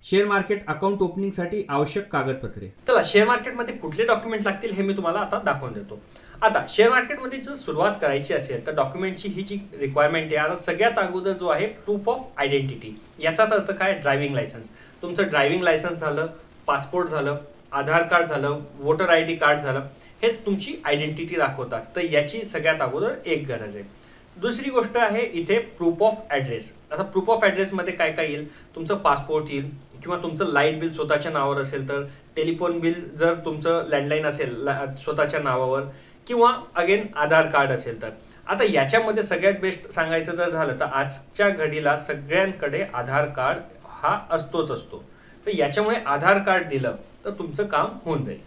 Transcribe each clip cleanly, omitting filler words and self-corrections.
Share market account ओपनिंगसाठी आवश्यक कागदपत्रे. चला, शेअर मार्केटमध्ये कुठले डॉक्युमेंट लागतील हे मी तुम्हाला आता दाखवून देतो. आता शेअर मार्केटमध्ये जर सुरुवात करायची असेल तर डॉक्युमेंटची ही जी रिक्वायरमेंट आहे, आता सगळ्यात अगोदर जो आहे प्रूफ ऑफ आयडेंटिटी. याचाच अर्थ काय? Driving licence. तुमचं ड्रायव्हिंग लायसन्स झालं, पासपोर्ट झालं, आधार कार्ड झालं, वोटर आय डी कार्ड झालं, हे तुमची आयडेंटिटी दाखवतात. तर याची सगळ्यात अगोदर एक गरज आहे. दुसरी गोष्ट आहे इथे प्रूफ ऑफ ॲड्रेस. आता प्रूफ ऑफ ॲड्रेसमध्ये काय काय येईल? तुमचं पासपोर्ट येईल, किंवा तुमचं लाईट बिल स्वतःच्या नावावर असेल तर, टेलिफोन बिल जर तुमचं लँडलाईन असेल स्वतःच्या नावावर, किंवा अगेन आधार कार्ड असेल तर. आता याच्यामध्ये सगळ्यात बेस्ट सांगायचं जर झालं तर आजच्या घडीला सगळ्यांकडे आधार कार्ड हा असतोच असतो. तर याच्यामुळे आधार कार्ड दिलं तर तुमचं काम होऊन जाईल.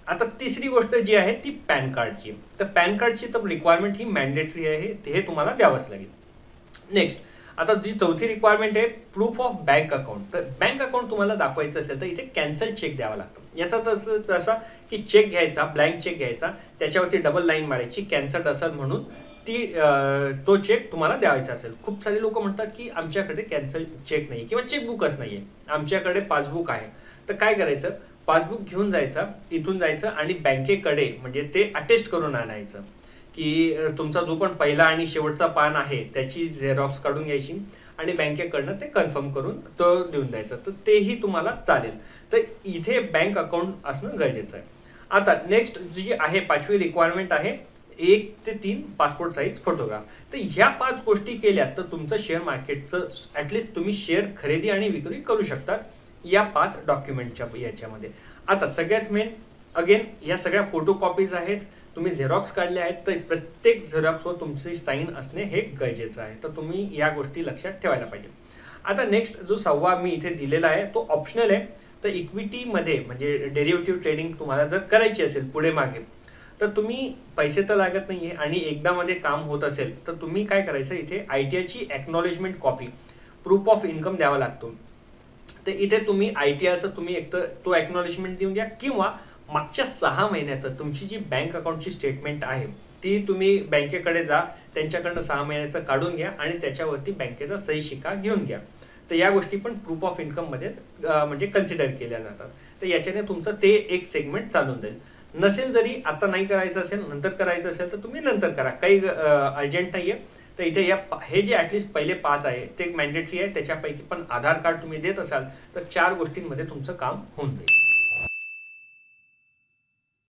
आता तिसरी गोष्ट जी आहे ती पॅन कार्डची. तर पॅन कार्डची तर रिक्वायरमेंट ही मॅन्डेटरी आहे, हे तुम्हाला द्यावंच लागेल. नेक्स्ट, आता जी चौथी रिक्वायरमेंट आहे प्रूफ ऑफ बँक अकाउंट. तर बँक अकाउंट तुम्हाला दाखवायचं असेल तर इथे कॅन्सल चेक द्यावा लागतो. याचा तसा की चेक घ्यायचा, ब्लँक चेक घ्यायचा, त्याच्यावरती डबल लाईन मारायची, कॅन्सल्ड असेल म्हणून तो चेक तुम्हाला द्यायचा असेल. खूप सारे लोक म्हणतात की आमच्याकडे कॅन्सल चेक नाही किंवा चेकबुकच नाही आहे, आमच्याकडे पासबुक आहे. तर काय करायचं? पासबुक घेऊन जायचं, इथून जायचं आणि बँकेकडे म्हणजे ते अटेस्ट करून आणायचं की तुमचा जो पण पहिला आणि शेवटचा पान आहे त्याची झेरॉक्स काढून घ्यायची आणि बँकेकडनं ते कन्फर्म करून तो देऊन द्यायचं. तर तेही तुम्हाला चालेल. तर इथे बँक अकाउंट असणं गरजेचं आहे. आता नेक्स्ट जी आहे पाचवी रिक्वायरमेंट आहे 1 ते 3 पासपोर्ट साईज फोटोग्राफ. तर ह्या 5 गोष्टी केल्या तर तुमचं शेअर मार्केटचं ॲटलिस्ट तुम्ही शेअर खरेदी आणि विक्री करू शकतात या 5 डॉक्युमेंटच्या याच्यामध्ये. आता सगळ्यात मेन अगेन या सगळ्या फोटो कॉपीज आहेत, तुम्ही झेरॉक्स काढले आहेत, तर प्रत्येक झेरॉक्सवर तुमची साईन असणे हे गरजेचं आहे. तर तुम्ही या गोष्टी लक्षात ठेवायला पाहिजे. आता नेक्स्ट जो 6वा मी इथे दिलेला आहे तो ऑप्शनल आहे. तर इक्विटीमध्ये म्हणजे डेरिव्हेटिव्ह ट्रेडिंग तुम्हाला जर करायची असेल पुढे मागे तर तुम्ही पैसे तर लागत नाही आहे आणि एकदामध्ये काम होत असेल तर तुम्ही काय करायचं, इथे ITIची acknowledgement copy, proof of income द्यावा लागतो. तर इथे तुम्ही ITIचं तुम्ही एकतर तो ॲक्नॉलेजमेंट देऊन द्या किंवा मागच्या 6 महिन्याचं तुमची जी बँक अकाउंटची स्टेटमेंट आहे ती तुम्ही बँकेकडे जा, त्यांच्याकडनं 6 महिन्याचं काढून घ्या आणि त्याच्यावरती बँकेचा सही शिक्का घेऊन घ्या. तर या गोष्टी पण प्रूफ ऑफ इन्कममध्ये म्हणजे कन्सिडर केल्या जातात. तर याच्याने तुमचं ते एक सेगमेंट चालून जाईल. नसेल जरी आता नाही करायचं असेल, नंतर करायचं असेल तर तुम्ही नंतर करा, काही अर्जंट नाही आहे. तर इथे हे जे ॲटलिस्ट पहिले 5 आहे ते मॅन्डेटरी आहे. त्याच्यापैकी पण आधार कार्ड तुम्ही देत असाल तर 4 गोष्टींमध्ये तुमचं काम होऊन जाईल.